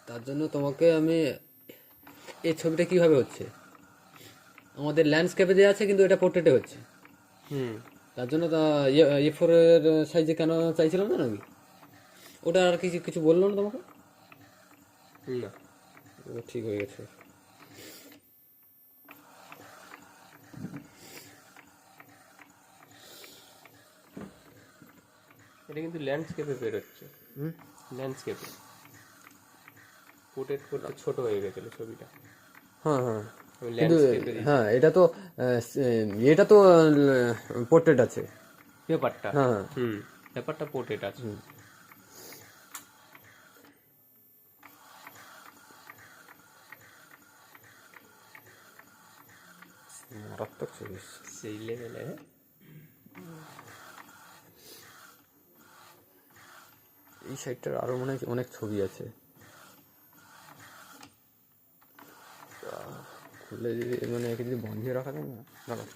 তার জন্য তোমাকে আমি এই ছবিটা কিভাবে হচ্ছে, আমাদের ল্যান্ডস্কেপে দেওয়া আছে কিন্তু এটা পোর্ট্রেটে হচ্ছে। হুম। তার জন্য A4 এর সাইজে কেন চাইছিলাম না নাকি? ওটা আর কিছু কিছু বললো না তোমাকে? না, ও, ঠিক হয়ে গেছে। এটা কিন্তু ল্যান্ডস্কেপে বেরোচ্ছে। ল্যান্ডস্কেপে পোর্ট্রেট করতে ছোট হয়ে গেছিল ছবিটা। হ্যাঁ হ্যাঁ, আমি কিন্তু ল্যান্ডস্কেপে দিয়েছি হ্যাঁ এটা তো পোর্ট্রেট আছে। পেপারটা। হ্যাঁ হুম, পেপারটা পোর্ট্রেট আছে। মারাত্মক ছবি এসছে। সেই লেভেলে। এই সাইডটার আরো মনে হয় অনেক ছবি আছে। খুলে যদি মানে একে যদি বন্ধ রাখা যায় না, দাঁড়াও।